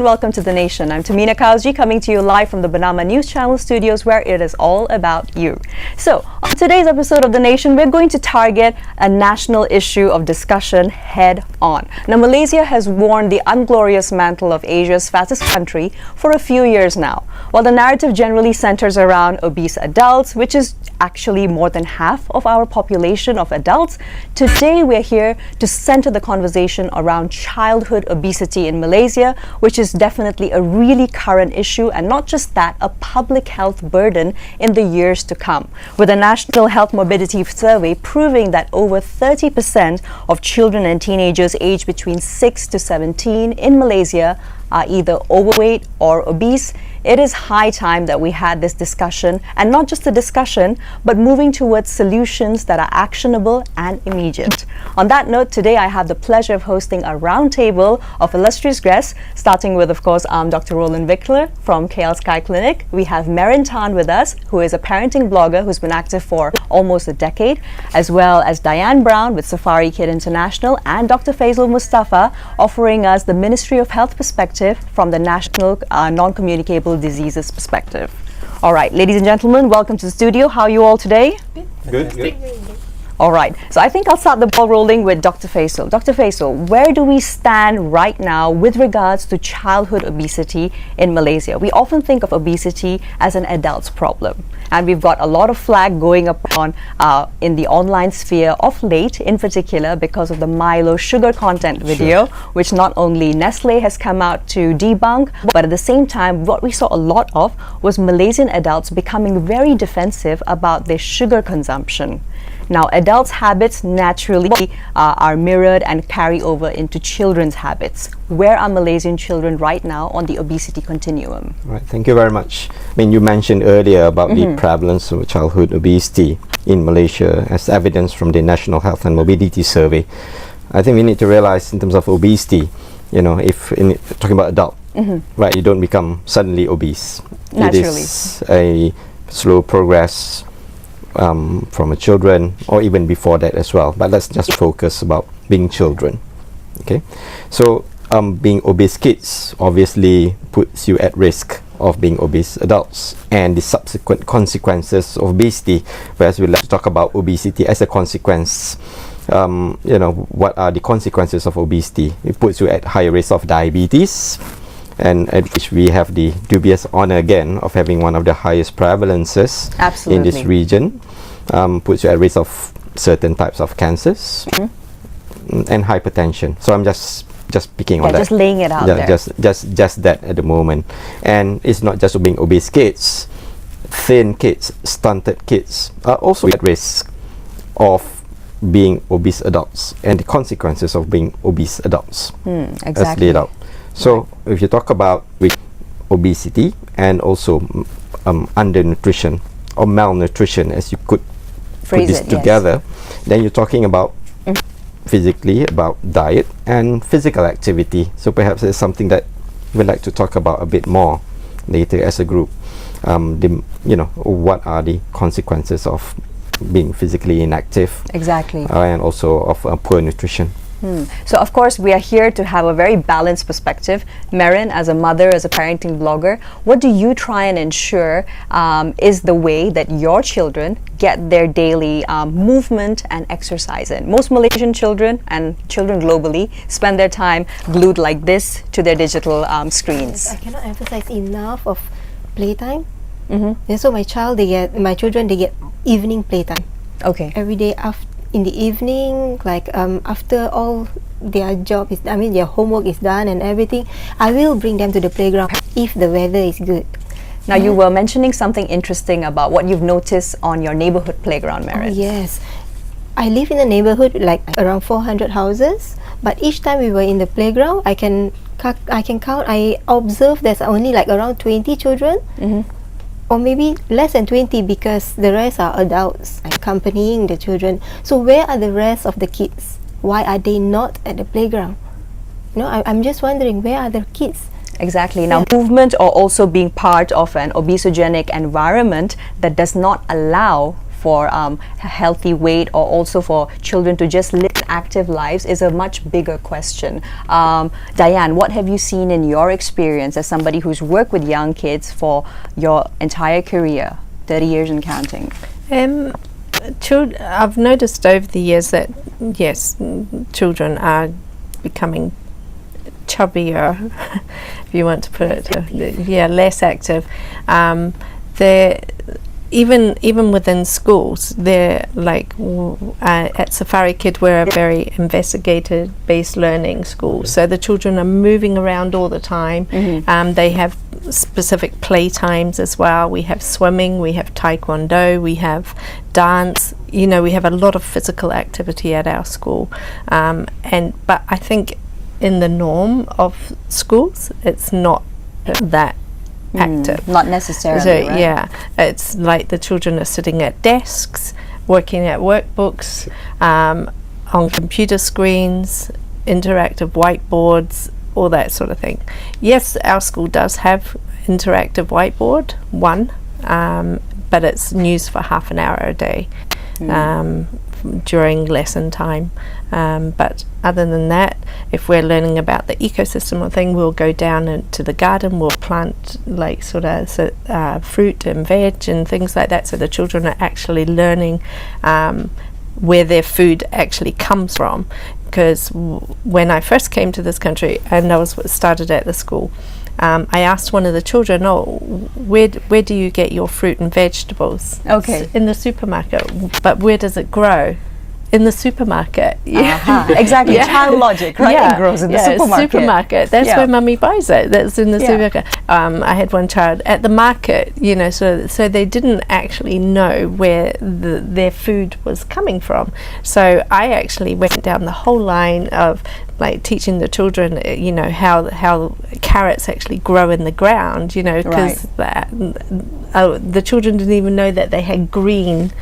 and welcome to The Nation. I'm Tamina Kausji, coming to you live from the Bernama News Channel studios, where it is all about you. So, on today's episode of The Nation, we're going to target a national issue of discussion head on. Now, Malaysia has worn the unglorious mantle of Asia's fattest country for a few years now. While the narrative generally centers around obese adults, which is actually more than half of our population of adults, today we're here to center the conversation around childhood obesity in Malaysia, which is definitely a really current issue, and not just that, a public health burden in the years to come. With a National Health Morbidity Survey proving that over 30% of children and teenagers aged between 6 to 17 in Malaysia are either overweight or obese, it is high time that we had this discussion, and not just a discussion, but moving towards solutions that are actionable and immediate. On that note, today I have the pleasure of hosting a roundtable of illustrious guests, starting with, of course, Dr. Roland Wickler from KL Sky Clinic. We have Marin Tan with us, who is a parenting blogger who's been active for almost a decade, as well as Diane Brown with Safari Kid International, and Dr. Faisal Mustafa offering us the Ministry of Health perspective from the National Non-Communicable Diseases perspective. All right, ladies and gentlemen, welcome to the studio. How are you all today? Good. All right, so I think I'll start the ball rolling with Dr. Faisal. Dr. Faisal, where do we stand right now with regards to childhood obesity in Malaysia? We often think of obesity as an adult's problem, and we've got a lot of flag going up on in the online sphere of late, in particular because of the Milo sugar content video, which not only Nestle has come out to debunk, but at the same time, what we saw a lot of was Malaysian adults becoming very defensive about their sugar consumption. Now, adults' habits naturally are mirrored and carry over into children's habits. Where are Malaysian children right now on the obesity continuum? Right, thank you very much. I mean, you mentioned earlier about the prevalence of childhood obesity in Malaysia as evidence from the National Health and Morbidity Survey. I think we need to realize in terms of obesity, you know, if talking about adult, right, you don't become suddenly obese. Naturally. It is a slow progress from a children, or even before that as well, but let's just focus about being children. Okay, so being obese kids obviously puts you at risk of being obese adults and the subsequent consequences of obesity, whereas we like to talk about obesity as a consequence. You know, what are the consequences of obesity? It puts you at higher risk of diabetes, and at which we have the dubious honor again of having one of the highest prevalences in this region. Puts you at risk of certain types of cancers and hypertension. So I'm just picking on that. Just laying it out there. Just that at the moment. And it's not just being obese kids. Thin kids, stunted kids are also at risk of being obese adults and the consequences of being obese adults. Exactly. As laid out. So if you talk about with obesity and also undernutrition or malnutrition, as you could put this together, then you're talking about physically, about diet and physical activity. So perhaps it's something that we'd like to talk about a bit more later as a group. You know, what are the consequences of being physically inactive? Exactly. And also of poor nutrition. So of course we are here to have a very balanced perspective. Marin, as a mother, as a parenting blogger, what do you try and ensure is the way that your children get their daily movement and exercise in? Most Malaysian children and children globally spend their time glued like this to their digital screens. I cannot emphasize enough of playtime. Yeah, so my children, they get evening playtime. Okay. Every day in the evening, like after all their job is, their homework is done and everything, I will bring them to the playground if the weather is good. Now you were mentioning something interesting about what you've noticed on your neighborhood playground, Marin. Oh, yes. I live in a neighborhood like around 400 houses, but each time we were in the playground, I can count, I observe there's only like around 20 children. Or maybe less than 20, because the rest are adults accompanying the children. So where are the rest of the kids? Why are they not at the playground? You know, I'm just wondering, where are the kids? Exactly. Now, movement or also being part of an obesogenic environment that does not allow for a healthy weight, or also for children to just live active lives, is a much bigger question. Diane, what have you seen in your experience as somebody who's worked with young kids for your entire career, 30 years and counting? I've noticed over the years that, yes, children are becoming chubbier, if you want to put it, less active. They're even within schools, they're like at Safari Kid, we're a very investigator-based learning school, so the children are moving around all the time. They have specific play times as well. We have swimming, we have taekwondo, we have dance. You know, we have a lot of physical activity at our school, but I think in the norm of schools, it's not that active. Not necessarily, so, right? Yeah, it's like the children are sitting at desks, working at workbooks, on computer screens, interactive whiteboards, all that sort of thing. Yes, our school does have interactive whiteboard, but it's used for half an hour a day during lesson time. But other than that, if we're learning about the ecosystem or thing, we'll go down into the garden, we'll plant like fruit and veg and things like that, so the children are actually learning where their food actually comes from. Because when I first came to this country and I started at the school, I asked one of the children, where do you get your fruit and vegetables? Okay. In the supermarket. But where does it grow? In the supermarket. Exactly. Child logic, right? It grows in the supermarket. That's where mummy buys it. That's in the supermarket. I had one child at the market, you know, so they didn't actually know where their food was coming from. So I actually went down the whole line of like teaching the children, you know, how carrots actually grow in the ground, you know, because the children didn't even know that they had green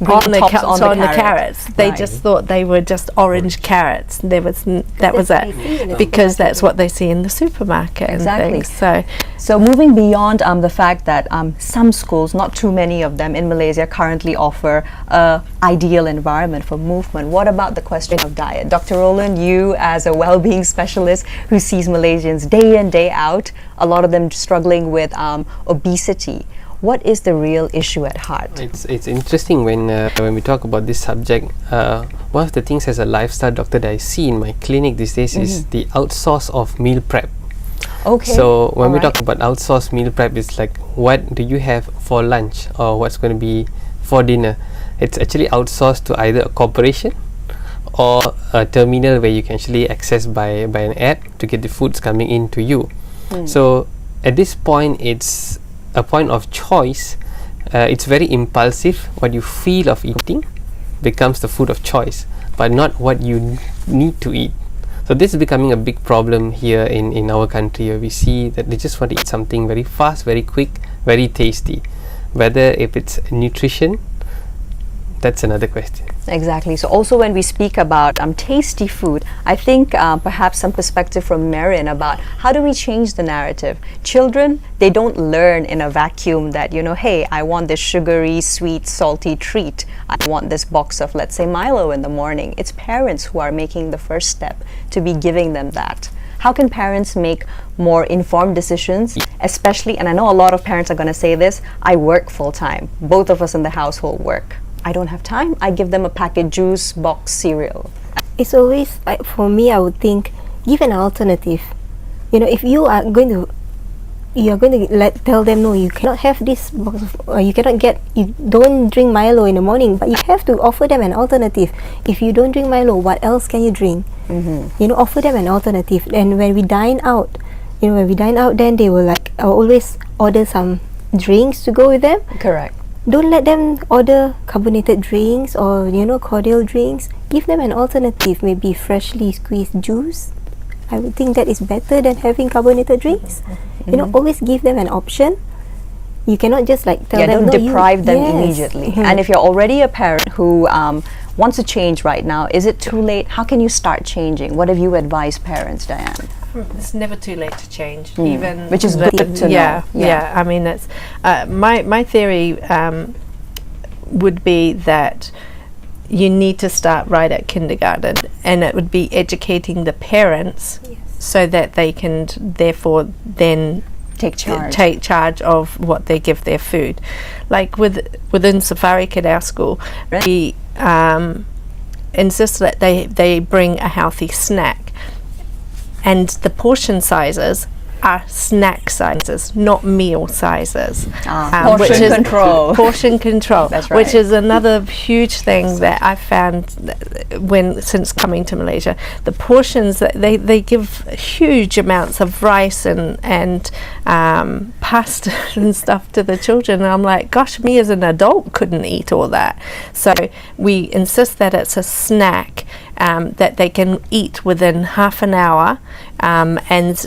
on the carrots. They just thought they were just orange carrots. That was it, because that's what they see in the supermarket. Exactly. And things. So moving beyond the fact that some schools, not too many of them in Malaysia, currently offer a ideal environment for movement. What about the question of diet? Dr. Roland, you as a well-being specialist who sees Malaysians day in, day out, a lot of them struggling with obesity. What is the real issue at heart? It's interesting when we talk about this subject. One of the things as a lifestyle doctor that I see in my clinic these days is the outsource of meal prep. Okay. So when we talk about outsourced meal prep, it's like, what do you have for lunch or what's going to be for dinner? It's actually outsourced to either a corporation or a terminal where you can actually access by an app to get the foods coming in to you. So at this point, it's a point of choice. It's very impulsive. What you feel of eating becomes the food of choice, but not what you need to eat. So this is becoming a big problem here in our country, where we see that they just want to eat something very fast, very quick, very tasty. Whether if it's nutrition, that's another question. Exactly. So also when we speak about tasty food, I think perhaps some perspective from Marin about how do we change the narrative. Children, they don't learn in a vacuum that, you know, hey, I want this sugary, sweet, salty treat. I want this box of, let's say, Milo in the morning. It's parents who are making the first step to be giving them that. How can parents make more informed decisions, especially, and I know a lot of parents are going to say this, I work full time. Both of us in the household work. I don't have time. I give them a packet juice, box, cereal. It's always, for me, I would think, give an alternative. You know, if you are going to tell them, no, you cannot have this box of, you don't drink Milo in the morning, but you have to offer them an alternative. If you don't drink Milo, what else can you drink? You know, offer them an alternative. And when we dine out, then they will always order some drinks to go with them. Correct. Don't let them order carbonated drinks or, you know, cordial drinks. Give them an alternative, maybe freshly squeezed juice. I would think that is better than having carbonated drinks. You know, always give them an option. You cannot just tell them, don't deprive them immediately. And if you're already a parent who wants to change right now, is it too late? How can you start changing? What have you advised parents, Diane? It's never too late to change, even which is good to know. Yeah. I mean, that's my theory. would be that you need to start right at kindergarten, and it would be educating the parents so that they can therefore then Take charge. take charge of what they give their food. Like within Safari Kid, our school, we insist that they bring a healthy snack, and the portion sizes are snack sizes, not meal sizes. Portion which is control. Portion control. That's Which right. is another huge thing that I found since coming to Malaysia. The portions that they give huge amounts of rice and pasta and stuff to the children, and I'm like, gosh, me as an adult couldn't eat all that. So we insist that it's a snack that they can eat within half an hour, and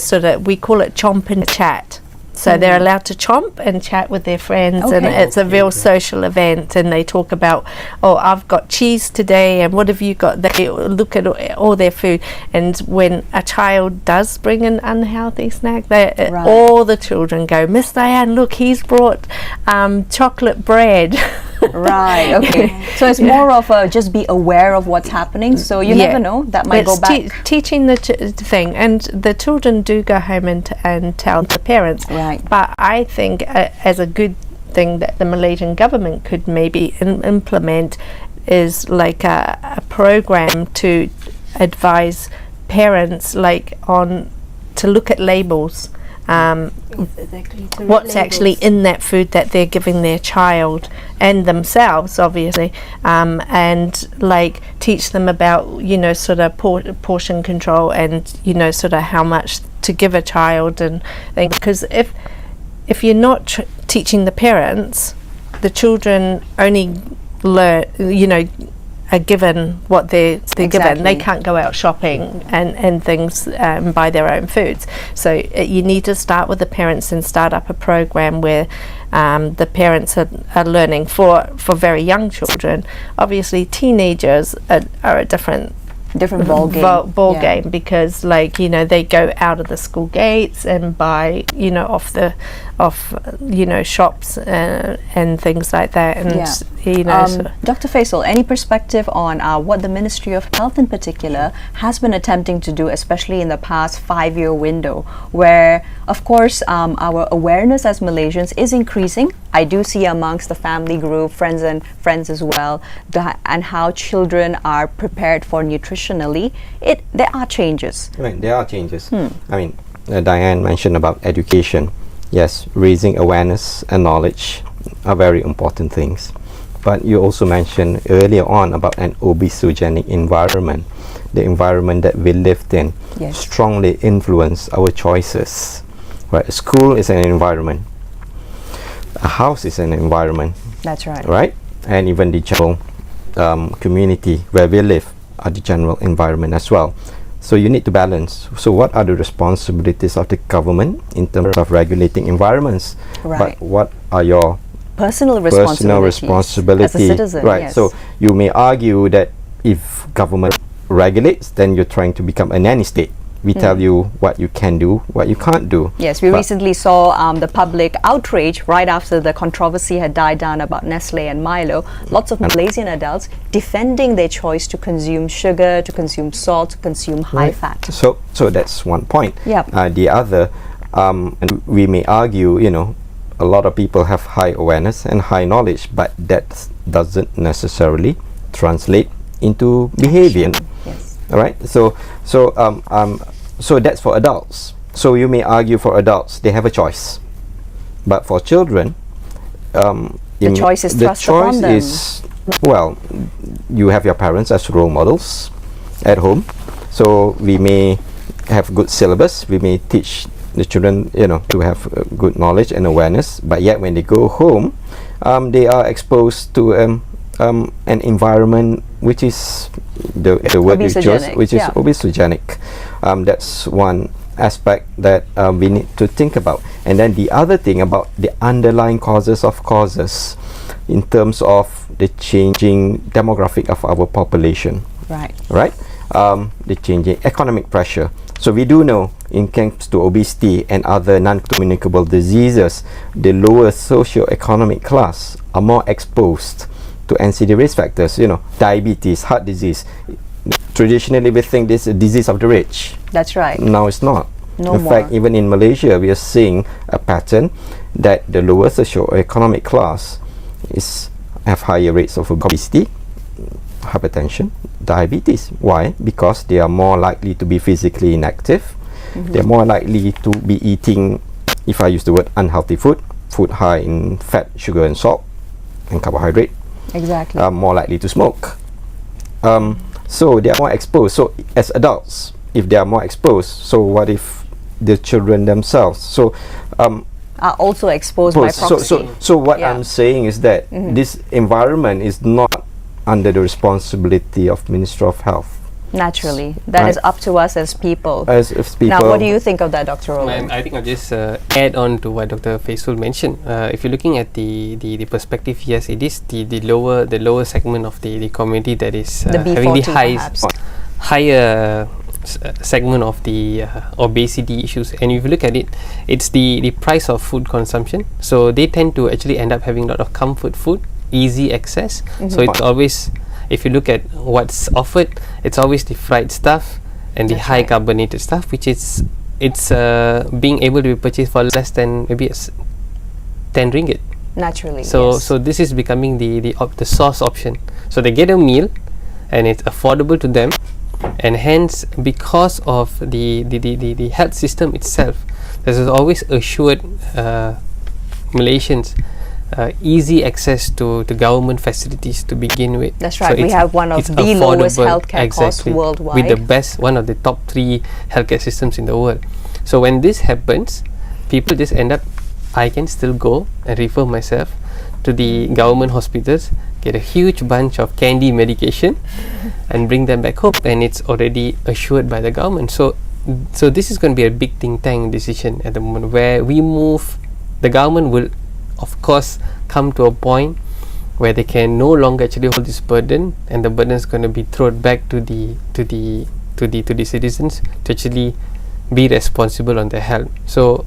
sort of, we call it chomp and chat. So they're allowed to chomp and chat with their friends, and it's a real social event, and they talk about, oh, I've got cheese today, and what have you got? They look at all their food, and when a child does bring an unhealthy snack, all the children go, Miss Diane, look, he's brought chocolate bread. Right, okay. So it's more of a just be aware of what's happening, so you never know, that might It's go back. teaching the thing, and the children do go home and tell the parents. Right. But I think as a good thing that the Malaysian government could maybe implement is like a program to advise parents to look at labels. Exactly. To read What's actually labels. in that food that they're giving their child and themselves, obviously, and like teach them about sort of portion control, and sort of how much to give a child, and things. Because if you're not teaching the parents, the children only learn, are given what they're given. They can't go out shopping and things and buy their own foods. So you need to start with the parents and start up a program where the parents are learning for very young children. Obviously, teenagers are a different ball game. Ball game, because they go out of the school gates and buy off shops and things like that, and Dr. Faisal, any perspective on what the Ministry of Health in particular has been attempting to do, especially in the past 5-year window, where of course our awareness as Malaysians is increasing. I do see amongst the family group, friends as well, and how children are prepared for nutritionally. There are changes. Right, there are changes. I mean, Diane mentioned about education. Yes, raising awareness and knowledge are very important things. But you also mentioned earlier on about an obesogenic environment. The environment that we lived in strongly influence our choices. Right, a school is an environment. A house is an environment. That's right. Right, and even the general community where we live are the general environment as well. So you need to balance. So what are the responsibilities of the government in terms of regulating environments? Right. But what are your Personal responsibility as a citizen? Right. Yes. So you may argue that if government regulates, then you're trying to become a nanny state. We tell you what you can do, what you can't do. Yes, we recently saw the public outrage right after the controversy had died down about Nestle and Milo. Lots of Malaysian adults defending their choice to consume sugar, to consume salt, to consume high fat. So that's one point. Yep. The other, and we may argue, a lot of people have high awareness and high knowledge, but that doesn't necessarily translate into behavior. Yes. All right. So that's for adults. So you may argue for adults they have a choice, but for children, The choice is thrust upon them. You have your parents as role models at home. So we may have good syllabus. We may teach the children, to have good knowledge and awareness. But yet, when they go home, they are exposed to an environment which is the word you chose, which is obesogenic. That's one aspect that we need to think about. And then the other thing about the underlying causes of causes in terms of the changing demographic of our population. Right. Right? The changing economic pressure. So we do know in comes to obesity and other non-communicable diseases, the lower socio-economic class are more exposed to NCD risk factors. You know, diabetes, heart disease. Traditionally, we think this is a disease of the rich. That's right. Now it's not. No in more. fact, even in Malaysia, we are seeing a pattern that the lower socio-economic class have higher rates of obesity, hypertension, diabetes. Why? Because they are more likely to be physically inactive. They're more likely to be eating, if I use the word unhealthy food high in fat, sugar and salt and carbohydrate. Exactly. More likely to smoke. So they are more exposed. So as adults, if they are more exposed, so what if the children themselves? So Are also exposed by proxy. so what Yeah. I'm saying is that this environment is not under the responsibility of Ministry of Health. Naturally, that Right. is up to us as people. As if people. Now, what do you think of that, Dr. Roland? I think I'll just add on to what Dr. Faisal mentioned. If you're looking at the perspective, yes, it is the lower segment of the community that is The having the B40 perhaps. higher segment of the obesity issues. And if you look at it, it's the price of food consumption. So they tend to actually end up having a lot of comfort food, easy access. So it's always, if you look at what's offered, it's always the fried stuff and the That's high right. carbonated stuff, which it's being able to be purchased for less than maybe 10 ringgit. Naturally, So yes. so this is becoming the source option. So they get a meal, and it's affordable to them, and hence because of the health system itself, there's always assured Malaysians easy access to government facilities to begin with. That's So right. We it's- have one of it's the lowest affordable, healthcare costs exactly, worldwide. with the best, one of the top 3 healthcare systems in the world. So when this happens, people just end up, I can still go and refer myself to the government hospitals, get a huge bunch of candy medication and bring them back home, and it's already assured by the government. So this is going to be a big think tank decision at the moment, where we move. The government will of course come to a point where they can no longer actually hold this burden, and the burden is going to be thrown back to the citizens to actually be responsible on their health. So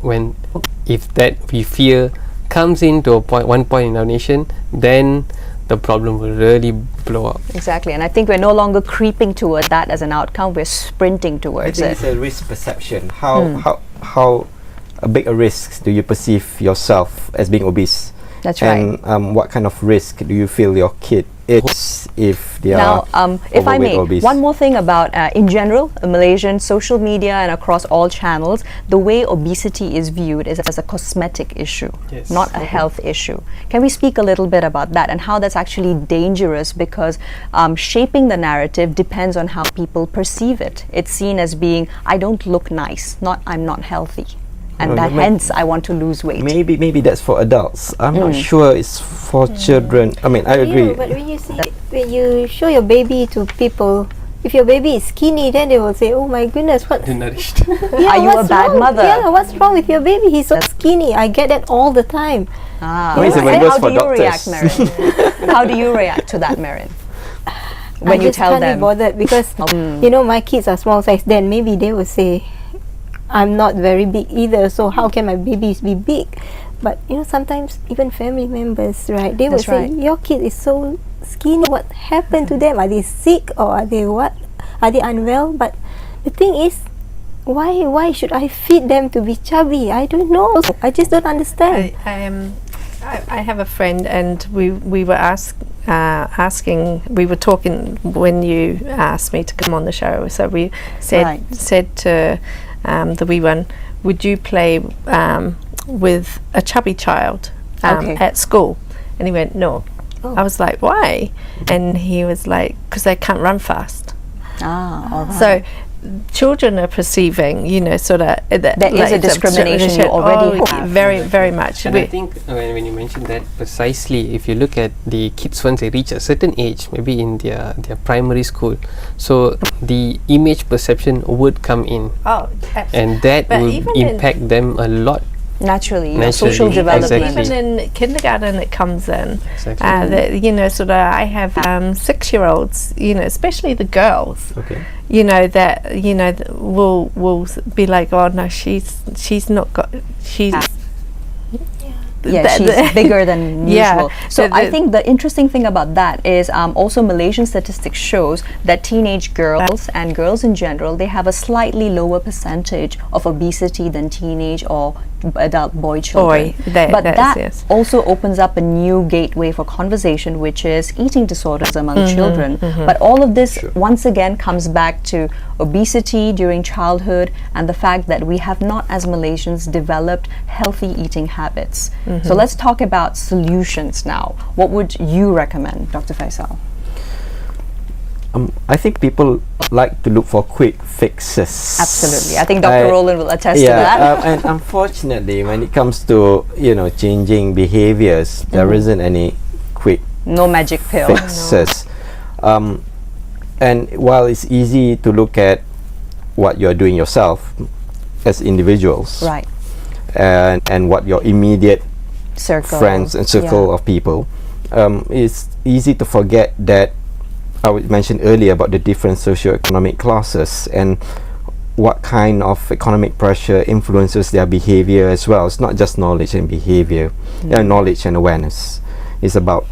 if that we fear comes into one point in our nation, then the problem will really blow up. Exactly, and I think we're no longer creeping toward that as an outcome. We're sprinting I towards think it. it's a risk perception. How a big a risk do you perceive yourself as being obese? That's right. And what kind of risk do you feel your kid is if they Now, are if I overweight may, or obese? one more thing about, in general, Malaysian social media and across all channels, the way obesity is viewed is as a cosmetic issue, Yes. not a health issue. Can we speak a little bit about that and how that's actually dangerous, because shaping the narrative depends on how people perceive it. It's seen as being, I don't look nice, not I'm not healthy. And No, that you hence I want to lose weight. Maybe that's for adults. I'm not sure it's for children. I mean, I agree. Yeah, but when you show your baby to people, if your baby is skinny, then they will say, "Oh my goodness, what? Nourished. Yeah, Are you a what's bad wrong? mother?" Yeah, what's wrong with your baby? He's so skinny. I get that all the time. Ah, No, it's even and worse how for do you react, doctors. Marin? How do you react to that, Marin? When I you just tell can't them, be bothered because you know my kids are small size. Then maybe they will say, "I'm not very big either. So how can my babies be big?" But you know, sometimes even family members, right? They will That's say, right. "Your kid is so skinny. What happened to them? Are they sick or are they what? Are they unwell?" But the thing is, why should I feed them to be chubby? I don't know. I just don't understand. I have a friend, and we were asking. We were talking when you asked me to come on the show. So we said to the wee one, "Would you play with a chubby child at school?" And he went, "No." I was like, "Why?" And he was like, "Because they can't run fast." all right. So children are perceiving, you know, sort of There is a discrimination you already have. very, very much. And I think when you mentioned that precisely, if you look at the kids once they reach a certain age, maybe in their primary school, so the image perception would come in, Oh, and that But will even in- impact them a lot Naturally, Naturally, social development. exactly. Even in kindergarten, it comes in. Exactly. That, you know, sort of. I have 6-year-olds. You know, especially the girls. Okay. You know that will be like, oh no, she's not got she's. Yeah, she's bigger than Yeah. usual. So I think the interesting thing about that is also Malaysian statistics shows that teenage girls and girls in general, they have a slightly lower percentage of obesity than teenage or adult boy children. But that yes. also opens up a new gateway for conversation, which is eating disorders among children. But all of this once again comes back to obesity during childhood and the fact that we have not, as Malaysians, developed healthy eating habits. So let's talk about solutions now. What would you recommend, Dr. Faisal? I think people like to look for quick fixes. Absolutely. I think Dr. Roland will attest to that. And unfortunately, when it comes to changing behaviors, there isn't any quick No magic pill. fixes. And while it's easy to look at what you're doing yourself as individuals, Right. and what your immediate Circle. friends and circle of people, it's easy to forget that I mentioned earlier about the different socioeconomic classes and what kind of economic pressure influences their behavior as well. It's not just knowledge and behavior, knowledge and awareness. It's about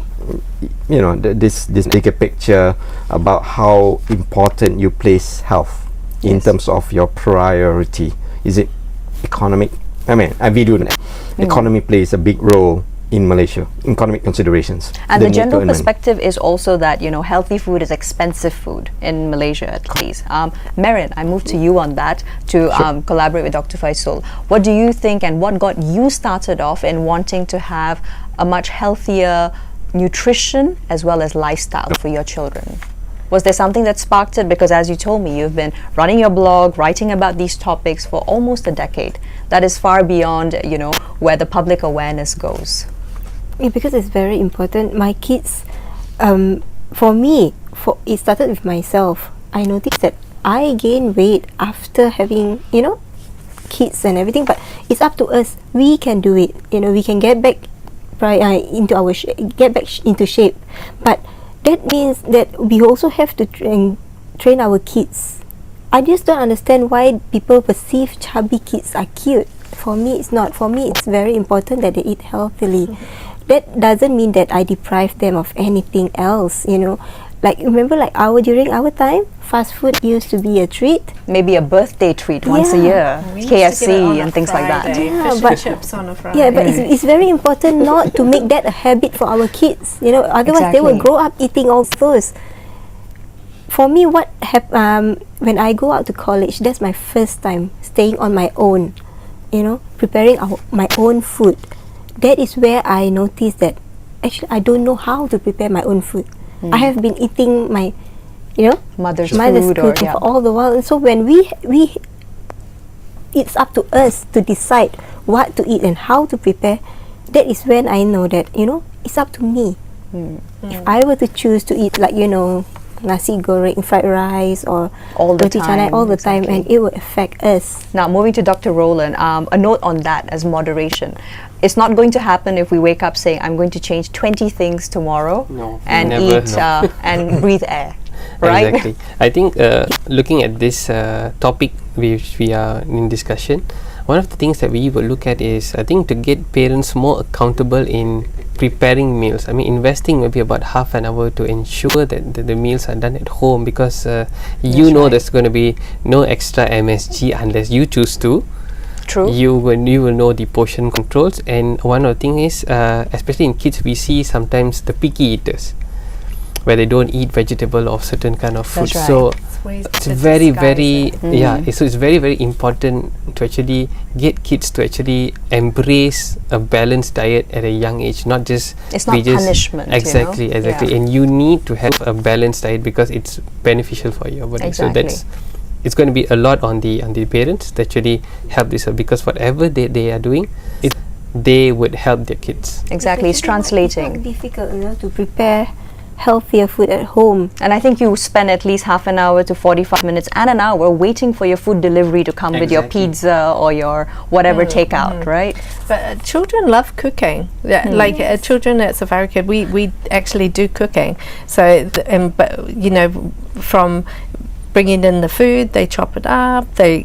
this bigger picture about how important you place health in terms of your priority. Is it economic? I mean, we do that. Economy plays a big role in Malaysia, economic considerations. And the need to general earn money. perspective is also that, healthy food is expensive food in Malaysia at least. Merin, I move to you on that to collaborate with Dr. Faisal. What do you think and what got you started off in wanting to have a much healthier nutrition as well as lifestyle for your children? Was there something that sparked it? Because as you told me, you've been running your blog, writing about these topics for almost a decade. That is far beyond, where the public awareness goes. Yeah, because it's very important. My kids, for me, it started with myself. I noticed that I gained weight after having, kids and everything. But it's up to us. We can do it. We can get back into shape. But that means that we also have to train our kids. I just don't understand why people perceive chubby kids are cute. For me, it's not. For me, it's very important that they eat healthily. That doesn't mean that I deprive them of anything else, Like, remember, during our time, fast food used to be a treat. Maybe a birthday treat once a year, KFC and things like that. Yeah, Fish but- and chips on a Friday. Yeah, but it's very important not to make that a habit for our kids. Otherwise they will Exactly. grow up eating all those. For me, when I go out to college, that's my first time staying on my own. Preparing my own food. That is where I noticed that actually I don't know how to prepare my own food. I have been eating my, Mother's mother's food or cooking for all the while. And so when we it's up to us to decide what to eat and how to prepare. That is when I know that it's up to me. If I were to choose to eat nasi goreng, fried rice, or All the roti canai time, all the time, exactly. and it would affect us. Now, moving to Dr. Roland, a note on that as moderation. It's not going to happen if we wake up saying, I'm going to change 20 things tomorrow No, and never, eat no. and breathe air, right? Exactly. I think looking at this topic which we are in discussion, one of the things that we will look at is, I think, to get parents more accountable in preparing meals. I mean, investing maybe about half an hour to ensure that the meals are done at home, because there's going to be no extra MSG unless you choose to. True. You will know the portion controls. And one of the things is, especially in kids, we see sometimes the picky eaters, where they don't eat vegetable or certain kind of food. That's right. So Ways it's to very disguise it. so it's very, very important to actually get kids to actually embrace a balanced diet at a young age, not just It's not punishment, exactly Yeah. And you need to have a balanced diet because it's beneficial for your body. Exactly. So it's going to be a lot on the parents to actually help this, because whatever they are doing, they would help their kids. Exactly, it's It's not translating. difficult, to prepare healthier food at home. And I think you spend at least half an hour to 45 minutes and an hour waiting for your food delivery to come with your pizza or your whatever takeout, right? But children love cooking. Yeah, like children at Safari Kid, we actually do cooking. So, but you know, from bringing in the food, they chop it up, they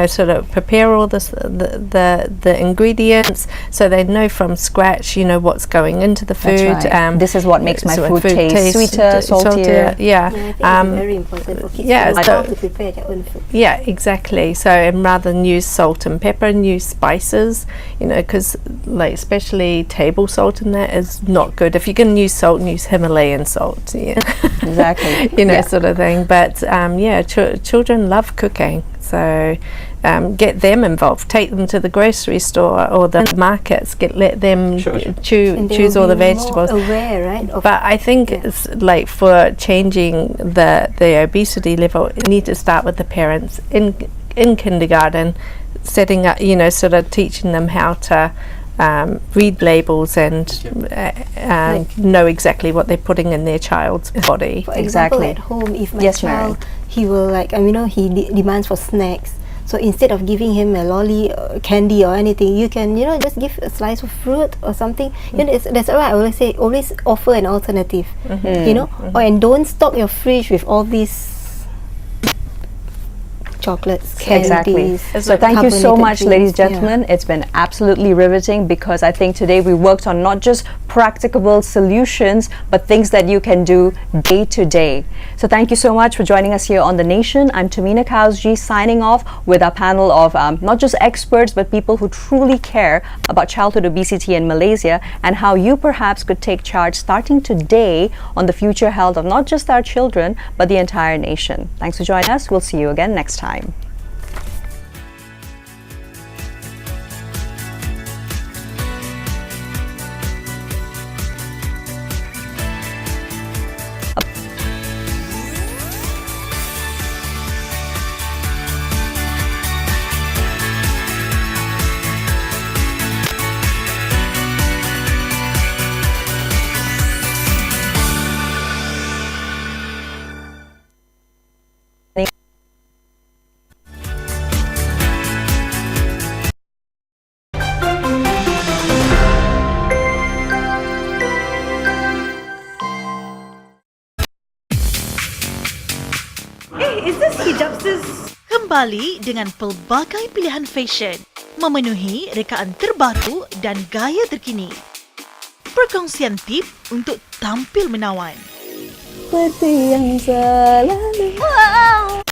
sort of prepare all the ingredients, so they know from scratch what's going into the food. That's right. This is what makes my food taste sweeter, saltier. Yeah, I think it's very important for kids to know how to prepare their own food. Yeah, exactly. So, and rather than use salt and pepper, use spices, because like especially table salt in that is not good. If you're going to use salt, use Himalayan salt. Yeah. Exactly. Sort of thing. But children love cooking, so get them involved. Take them to the grocery store or the markets. Let them choose all the vegetables. More aware, right? But I think it's like for changing the obesity level, you need to start with the parents in kindergarten, setting up, sort of teaching them how to read labels and know exactly what they're putting in their child's body. For example, at home, if my child, he will he demands for snacks. So instead of giving him a lolly, candy or anything, you can, just give a slice of fruit or something. That's why I always say, always offer an alternative. And don't stock your fridge with all these chocolates, candies. Exactly. So thank you so much, ladies and gentlemen. It's been absolutely riveting, because I think today we worked on not just practicable solutions, but things that you can do day to day. So thank you so much for joining us here on The Nation. I'm Tamina Kausji, signing off with our panel of not just experts, but people who truly care about childhood obesity in Malaysia, and how you perhaps could take charge starting today on the future health of not just our children, but the entire nation. Thanks for joining us. We'll see you again next time. Is this hijabsters? Kembali dengan pelbagai pilihan fashion, memenuhi rekaan terbaru dan gaya terkini. Perkongsian tip untuk tampil menawan. Seperti yang selalu.